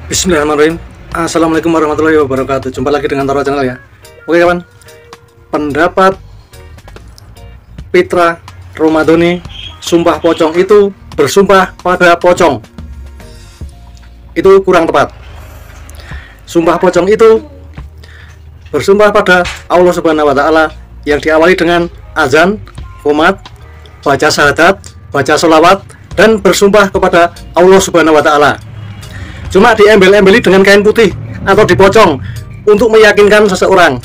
Bismillahirrahmanirrahim. Assalamualaikum warahmatullahi wabarakatuh. Jumpa lagi dengan Taro Channel ya. Oke kawan, pendapat Pitra Romadhoni sumpah pocong itu bersumpah pada pocong itu kurang tepat. Sumpah pocong itu bersumpah pada Allah Subhanahu wa Ta'ala yang diawali dengan azan, qomat, baca syahadat, baca sholawat, dan bersumpah kepada Allah Subhanahu wa Ta'ala. Cuma diembel-embeli dengan kain putih atau dipocong untuk meyakinkan seseorang.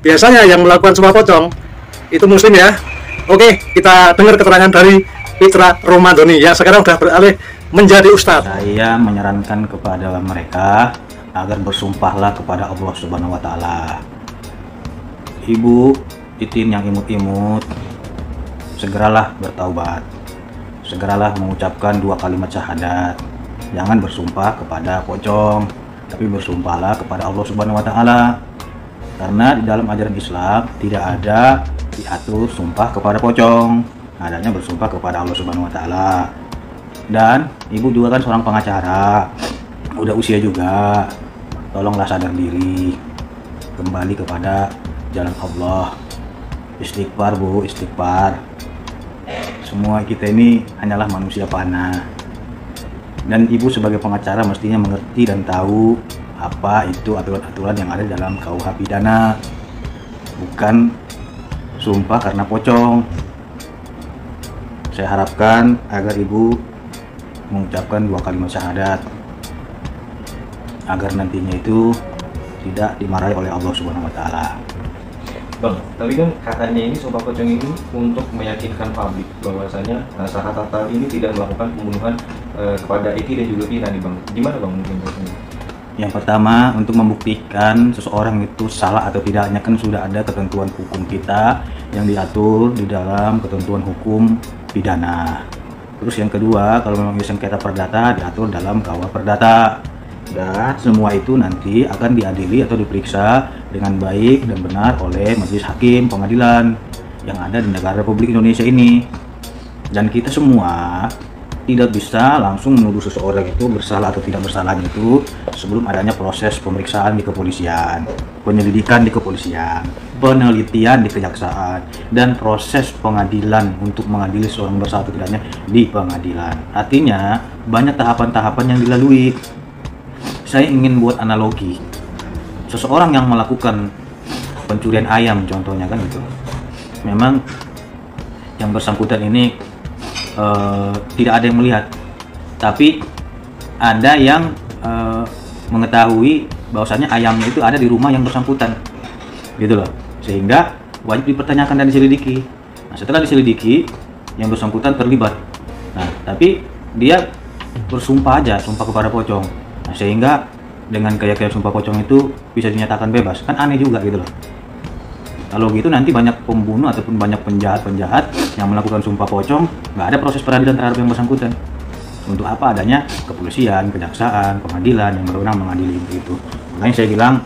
Biasanya yang melakukan sumpah pocong itu muslim ya. Oke, kita dengar keterangan dari Pitra Romadhoni yang sekarang sudah beralih menjadi ustadz. Saya menyarankan kepada mereka agar bersumpahlah kepada Allah Subhanahu wa Ta'ala. Ibu Titin yang imut-imut, segeralah bertaubat. Segeralah mengucapkan 2 kalimat syahadat. Jangan bersumpah kepada pocong, tapi bersumpahlah kepada Allah Subhanahu wa Ta'ala. Karena di dalam ajaran Islam tidak ada diatur sumpah kepada pocong, adanya bersumpah kepada Allah Subhanahu wa Ta'ala. Dan ibu juga kan seorang pengacara, udah usia juga, tolonglah sadar diri, kembali kepada jalan Allah. Istighfar bu, istighfar. Semua kita ini hanyalah manusia panah. Dan ibu sebagai pengacara mestinya mengerti dan tahu apa itu aturan-aturan yang ada dalam KUH pidana. Bukan sumpah karena pocong. Saya harapkan agar ibu mengucapkan 2 kalimat syahadat agar nantinya itu tidak dimarahi oleh Allah Subhanahu wa Ta'ala. Bang, tapi kan katanya ini sumpah pocong ini untuk meyakinkan publik bahwasanya Sahat Tatal ini tidak melakukan pembunuhan kepada Eki dan juga Vina nih bang. Gimana bang mungkin ini? Yang pertama, untuk membuktikan seseorang itu salah atau tidaknya kan sudah ada ketentuan hukum kita yang diatur di dalam ketentuan hukum pidana. Terus yang kedua, kalau memang sengketa perdata diatur dalam KUH Perdata. Dan semua itu nanti akan diadili atau diperiksa dengan baik dan benar oleh majelis hakim pengadilan yang ada di negara Republik Indonesia ini. Dan kita semua tidak bisa langsung menuduh seseorang itu bersalah atau tidak bersalahnya itu sebelum adanya proses pemeriksaan di kepolisian, penyelidikan di kepolisian, penelitian di kejaksaan, dan proses pengadilan untuk mengadili seorang bersalah atau tidaknya di pengadilan. Artinya banyak tahapan-tahapan yang dilalui. Saya ingin buat analogi, seseorang yang melakukan pencurian ayam contohnya kan gitu, memang yang bersangkutan ini tidak ada yang melihat, tapi ada yang mengetahui bahwasanya ayam itu ada di rumah yang bersangkutan gitu loh, sehingga wajib dipertanyakan dan diselidiki. Nah, setelah diselidiki yang bersangkutan terlibat, nah tapi dia bersumpah aja, sumpah kepada pocong. Nah, sehingga dengan kayak sumpah pocong itu bisa dinyatakan bebas, kan aneh juga gitu loh. Kalau gitu nanti banyak pembunuh ataupun banyak penjahat-penjahat yang melakukan sumpah pocong, nggak ada proses peradilan terhadap yang bersangkutan. Untuk apa adanya kepolisian, kejaksaan, pengadilan yang berwenang mengadili itu. Makanya saya bilang,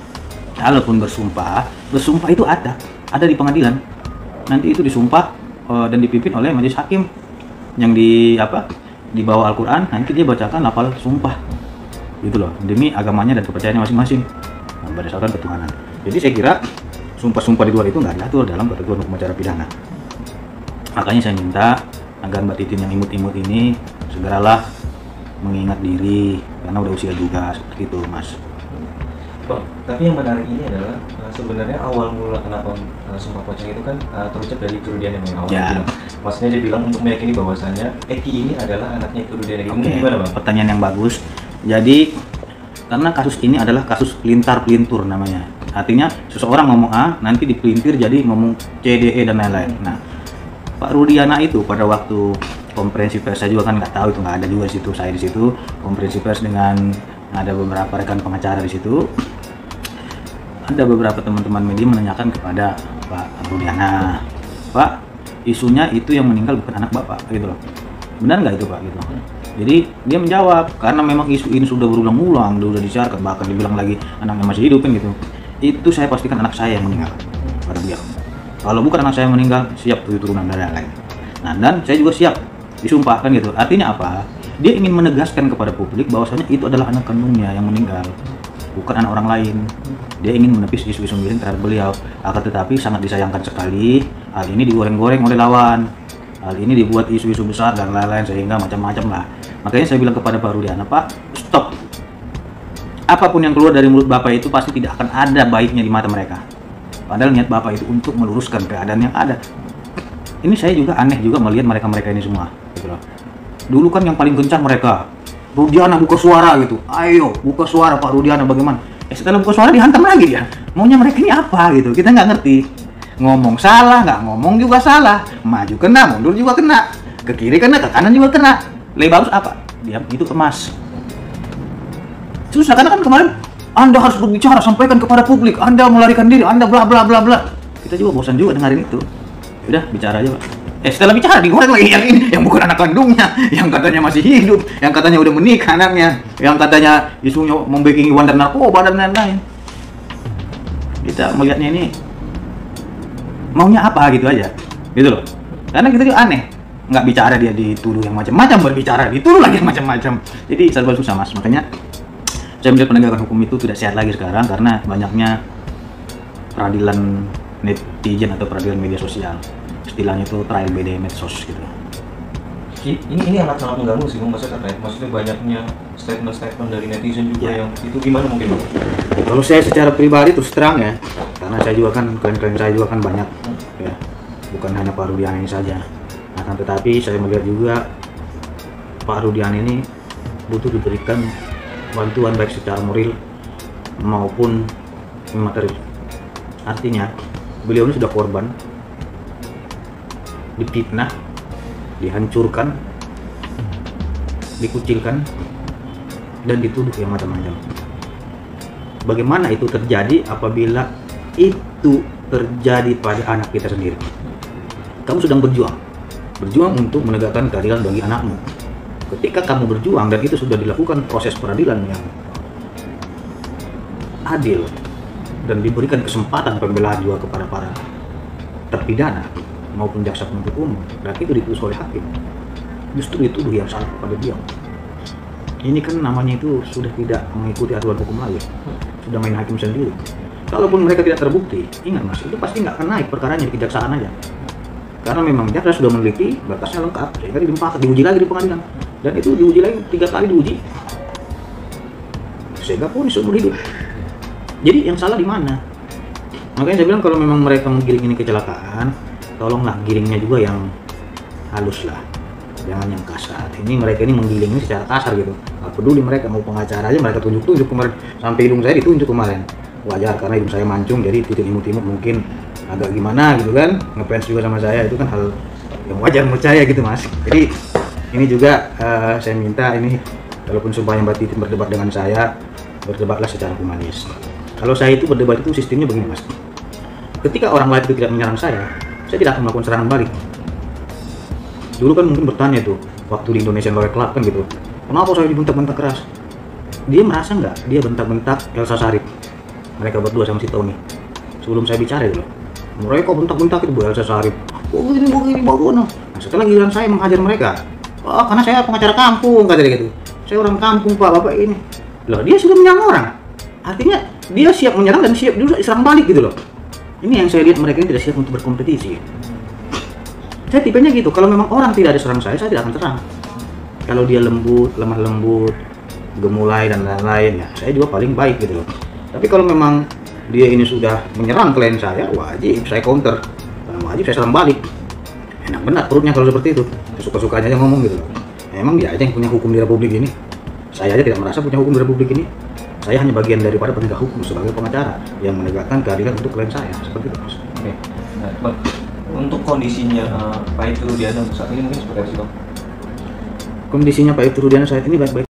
kalaupun bersumpah itu ada di pengadilan. Nanti itu disumpah dan dipimpin oleh majelis hakim yang di bawah Al-Quran. Nanti dia bacakan lafal sumpah gitu loh, demi agamanya dan kepercayaannya masing-masing berdasarkan ketuhanan. Jadi saya kira sumpah-sumpah di luar itu nggak diatur dalam ketentuan hukum acara pidana. Makanya saya minta agar Mbak Titin yang imut-imut ini segeralah mengingat diri karena udah usia juga, seperti itu mas. Bang, tapi yang menarik ini adalah sebenarnya awal mula kenapa sumpah pocong itu kan terucap dari Ibu Rudiana yang awal bilang. Maksudnya dia bilang untuk meyakini bahwasanya Eki ini adalah anaknya Ibu Rudiana. Gimana bang? Pertanyaan yang bagus. Jadi karena kasus ini adalah kasus pelintar-pelintur namanya. Artinya seseorang ngomong A, nanti dipelintir jadi ngomong C, D, E dan lain-lain. Nah, Pak Rudiana itu pada waktu konferensi pers, saya juga kan nggak tahu itu, nggak ada juga di situ, saya di situ konferensi pers dengan ada beberapa rekan pengacara di situ. Ada beberapa teman-teman media menanyakan kepada Pak Rudiana, Pak, isunya itu yang meninggal bukan anak Bapak, gitu loh. Benar nggak itu Pak? Gitu. Jadi dia menjawab, karena memang isu ini sudah berulang-ulang, sudah disiarkan, bahkan dibilang lagi anaknya masih hidup kan gitu. Itu saya pastikan anak saya yang meninggal, kata beliau. Kalau bukan anak saya yang meninggal, siap turunan dan lain-lain. Nah, dan saya juga siap disumpahkan gitu. Artinya apa? Dia ingin menegaskan kepada publik bahwasanya itu adalah anak kandungnya yang meninggal, bukan anak orang lain. Dia ingin menepis isu-isu miring terhadap beliau. Akan tetapi sangat disayangkan sekali hal ini digoreng-goreng oleh lawan. Hal ini dibuat isu-isu besar dan lain-lain sehingga macam-macam lah. Makanya saya bilang kepada Pak Rudiana, Pak, stop. Apapun yang keluar dari mulut Bapak itu pasti tidak akan ada baiknya di mata mereka. Padahal niat Bapak itu untuk meluruskan keadaan yang ada. Ini saya juga aneh juga melihat mereka-mereka ini semua. Gitu loh. Dulu kan yang paling gencar mereka, Rudiana buka suara gitu. Ayo buka suara Pak Rudiana bagaimana? Setelah buka suara dihantam lagi dia. Maunya mereka ini apa gitu? Kita nggak ngerti. Ngomong salah, nggak ngomong juga salah. Maju kena, mundur juga kena. Ke kiri kena, ke kanan juga kena. Lebih bagus apa? Diam itu kemas. Terus karena kan kemarin Anda harus berbicara, sampaikan kepada publik. Anda melarikan diri, Anda bla bla bla bla. Kita juga bosan juga dengerin itu. Udah bicara aja, Pak. Setelah bicara digoreng lagi yang ini, yang bukan anak kandungnya, yang katanya masih hidup, yang katanya udah menikah anaknya, yang katanya isunya membacking Iwan dan narkoba dan lain-lain. Kita melihatnya ini maunya apa gitu aja, gitu loh. Karena kita juga aneh, nggak bicara dia dituduh yang macam-macam, berbicara dituduh lagi yang macam-macam. Jadi serba susah mas. Makanya saya melihat penegakan hukum itu tidak sehat lagi sekarang karena banyaknya peradilan netizen atau peradilan media sosial. Istilahnya itu trial by medsos gitu. Ini sangat mengganggu sih Bang, maksudnya banyaknya statement dari netizen juga yang itu gimana mungkin Bang? Kalau saya secara pribadi terus terang ya, karena saya juga kan klien-klien saya juga kan banyak ya, bukan hanya Pak Rudiana ini saja. Nah, tetapi saya melihat juga Pak Rudiana ini butuh diberikan bantuan baik secara moral maupun materi. Artinya beliau ini sudah korban, difitnah, dihancurkan, dikucilkan, dan dituduh yang macam-macam. Bagaimana itu terjadi apabila itu terjadi pada anak kita sendiri? Kamu sedang berjuang untuk menegakkan keadilan bagi anakmu. Ketika kamu berjuang dan itu sudah dilakukan proses peradilan yang adil dan diberikan kesempatan pembelaan juga kepada para terpidana maupun jaksa penuntut umum, dan itu diputus oleh hakim, justru dituduh yang salah kepada dia. Ini kan namanya itu sudah tidak mengikuti aturan hukum lagi, sudah main hakim sendiri. Kalaupun mereka tidak terbukti, ingat mas, itu pasti nggak akan naik perkaranya di kejaksaan aja, karena memang jaksa sudah meneliti berkasnya lengkap, sehingga diuji lagi di pengadilan, dan itu diuji lagi 3 kali diuji, sehingga vonis seumur hidup. Jadi yang salah di mana? Makanya saya bilang kalau memang mereka menggiring ini kecelakaan, tolonglah giringnya juga yang halus lah, jangan yang kasar. Ini mereka ini menggiling ini secara kasar gitu, nggak peduli mereka mau pengacara aja mereka tunjuk-tunjuk kemarin, sampai hidung saya ditunjuk kemarin. Wajar karena hidung saya mancung, jadi titik imut-imut mungkin agak gimana gitu kan, ngefans juga sama saya, itu kan hal yang wajar menurut saya gitu mas. Jadi ini juga saya minta ini, kalaupun sumpahnya Mbak Titin berdebat dengan saya, berdebatlah secara humanis. Kalau saya itu berdebat itu sistemnya begini mas, ketika orang lain itu tidak menyerang saya tidak akan melakukan serangan balik. Dulu kan mungkin bertanya tuh, waktu di Indonesian Lawyer Club kan gitu, kenapa saya dibentak-bentak keras? Dia merasa nggak dia bentak-bentak Elsa Sharif, mereka berdua sama si Tony. Sebelum saya bicara dulu, mereka bentak-bentak itu Bu Elsa Sharif, begini, nah, setelah giliran saya menghajar mereka, karena saya pengacara kampung, kata dia gitu, saya orang kampung pak, bapak ini. Loh, dia sudah menyerang orang, artinya dia siap menyerang dan siap juga diserang balik gitu loh. Ini yang saya lihat, mereka ini tidak siap untuk berkompetisi. Saya tipenya gitu, kalau memang orang tidak ada serang saya tidak akan serang. Kalau dia lembut, lemah lembut, gemulai dan lain-lain, ya saya juga paling baik gitu loh. Tapi kalau memang dia ini sudah menyerang klien saya, wajib saya counter, wajib saya serang balik. Enak benar perutnya kalau seperti itu, suka-sukanya aja ngomong gitu loh. Emang dia aja yang punya hukum di Republik ini. Saya aja tidak merasa punya hukum di Republik ini. Saya hanya bagian daripada penegak hukum sebagai pengacara yang menegakkan keadilan untuk klien saya, seperti itu mas. Oke. Nah, Bang, untuk kondisinya Pak Rudiana saat ini mungkin seperti apa sih Bang? Kondisinya Pak Rudiana saat ini baik-baik.